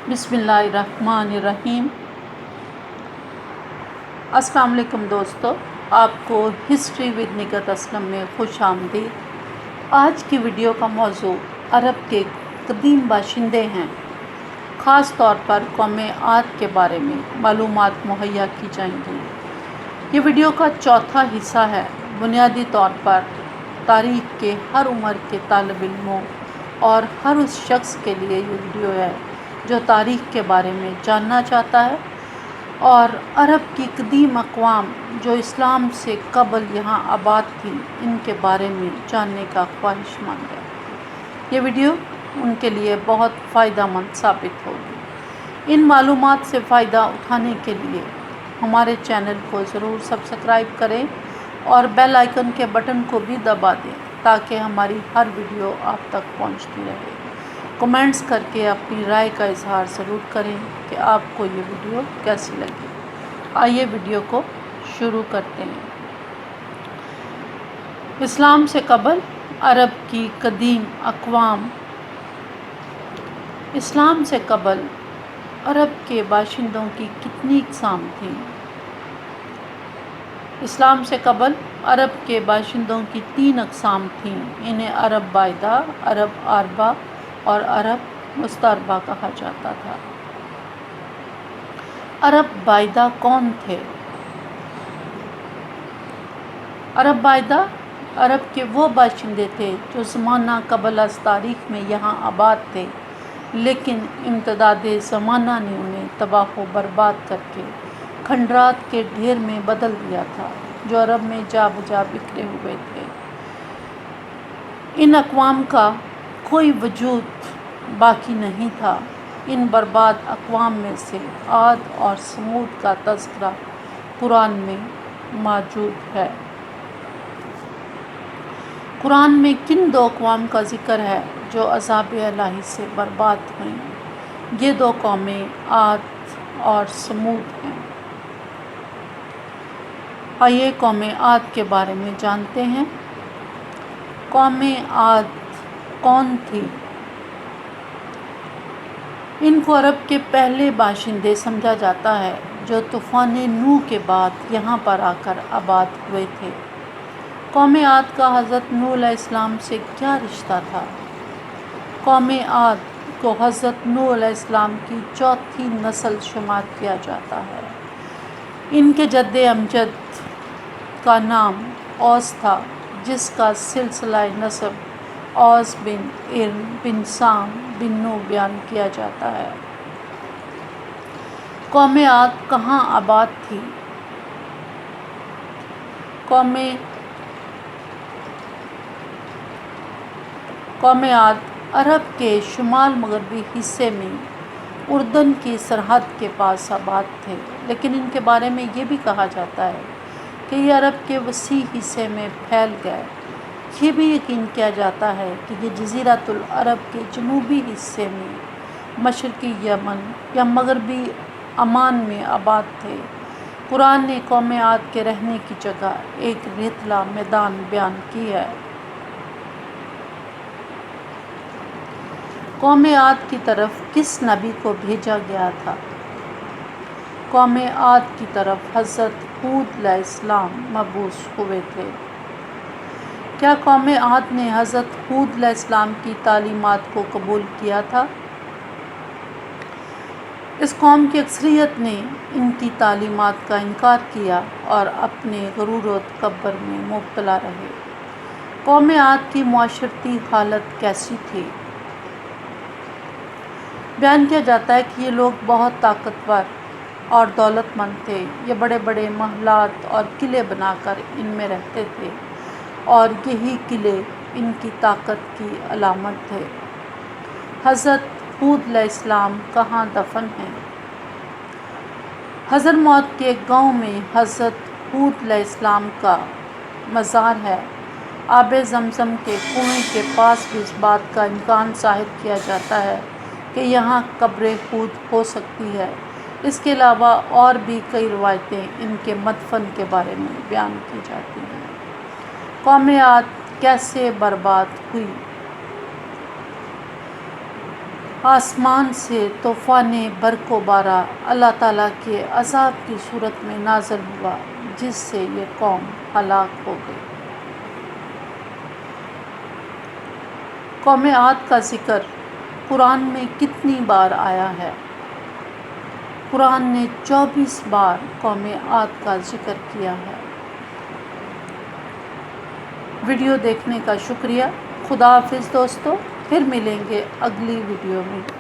बिस्मिल्लाहिर्रहमानिर्रहीम। अस्सलाम वालेकुम दोस्तों, आपको हिस्ट्री विद निगहत असलम में खुश आमदीद। आज की वीडियो का मौजू अरब के कदीम बाशिंदे हैं, ख़ास तौर पर कौम आद के बारे में मालूमात मुहैया की जाएंगी। ये वीडियो का चौथा हिस्सा है। बुनियादी तौर पर तारीख़ के हर उम्र के तालिब इल्मों और हर उस शख्स के लिए ये वीडियो है जो तारीख़ के बारे में जानना चाहता है और अरब की कदीम अक़वाम जो इस्लाम से कबल यहाँ आबाद थी, इनके बारे में जानने का ख्वाहिशमंद है। ये वीडियो उनके लिए बहुत फ़ायदेमंद साबित होगी। इन मालूमात से फ़ायदा उठाने के लिए हमारे चैनल को ज़रूर सब्सक्राइब करें और बेल आइकन के बटन को भी दबा दें ताकि हमारी हर वीडियो आप तक पहुंचती रहे। कमेंट्स करके अपनी राय का इजहार ज़रूर करें कि आपको ये वीडियो कैसी लगी। आइए वीडियो को शुरू करते हैं। इस्लाम से कबल अरब की कदीम अक़वाम। इस्लाम से कबल अरब के बाशिंदों की कितनी अक़साम थीं? इस्लाम से कबल अरब के बाशिंदों की 3 अक़साम थीं। इन्हें अरब बायदा, अरब आरबा और अरब मुस्तरबा कहा जाता था। अरब बायदा कौन थे? अरब बायदा अरब के वो बाशिंदे थे जो ज़माना क़बल अज़ तारीख़ में यहाँ आबाद थे, लेकिन इम्तिदादे ज़माना ने उन्हें तबाह व बर्बाद करके खंडरात के ढेर में बदल दिया था जो अरब में जा बजा बिखरे हुए थे। इन अक़वाम का कोई वजूद बाकी नहीं था। इन बर्बाद अक़वाम में से आद और समूद का तज़किरा कुरान में मौजूद है। कुरान में किन 2 अक़वाम का ज़िक्र है जो अज़ाब इलाही से बर्बाद हुईं? ये 2 कौमें आद और समूद हैं। आइए कौम आद के बारे में जानते हैं। कौम आद कौन थी? इनको अरब के पहले बाशिंदे समझा जाता है जो तूफ़ान नूह के बाद यहाँ पर आकर आबाद हुए थे। कौम आद का हज़रत नूह अलैहिस्सलाम से क्या रिश्ता था? कौम आद को हज़रत नूह अलैहिस्सलाम की 4थी नस्ल शुमार किया जाता है। इनके जद्दे अमजद का नाम औस था, जिसका सिलसिला नसब औस बिन इर्म बिन साम बिन नूह बयान किया जाता है। कौम आद कहाँ आबाद थी? कौम आद अरब के शुमाल मगरबी हिस्से में उर्दन की सरहद के पास आबाद थे, लेकिन इनके बारे में ये भी कहा जाता है कि ये अरब के वसी हिस्से में फैल गए। ये भी यकीन किया जाता है कि ये जज़ीरतुल अरब के जनूबी हिस्से में मशरक़ी यमन या मगरबी अमान में आबाद थे। कुरान ने कौम आद के रहने की जगह एक रेतला मैदान बयान की है। कौम आद की तरफ किस नबी को भेजा गया था? कौम आद की तरफ हज़रत हूद अलैहिस्सलाम मबूस हुए थे। क्या कौम आद ने हज़रत हूद अलैहिस्सलाम की तालीमात को कबूल किया था? इस कौम की अक्सरियत ने इनकी तालीमात का इनकार किया और अपने गुरूर व तकब्बुर में मुब्तला रहे। कौम आद की मुआशरती हालत कैसी थी? बयान किया जाता है कि ये लोग बहुत ताकतवर और दौलतमंद थे। ये बड़े बड़े महलात और किले बनाकर इनमें रहते थे और यही किले इनकी ताकत की अलामत थे। हज़रत हूद अलैहिस्सलाम कहाँ दफन हैं? हज़रमौत के एक गाँव में हज़रत हूद अलैहिस्सलाम का मज़ार है। आब ज़मज़म के कुएँ के पास भी इस बात का इम्कान ज़ाहिर किया जाता है कि यहाँ कब्र हूद हो सकती है। इसके अलावा और भी कई रवायतें इनके मदफन के बारे में बयान की जाती हैं। कौम आद कैसे बर्बाद हुई? آسمان سے طوفان برق و بارہ اللہ تعالیٰ کے عذاب کی صورت میں نازل ہوا، جس سے یہ قوم ہلاک ہو گئی۔ قوم عاد کا ذکر قرآن میں کتنی بار آیا ہے؟ قرآن نے 24 بار قوم عاد کا ذکر کیا ہے۔ ویڈیو دیکھنے کا شکریہ۔ خدا حافظ دوستو، پھر ملیں گے اگلی ویڈیو میں۔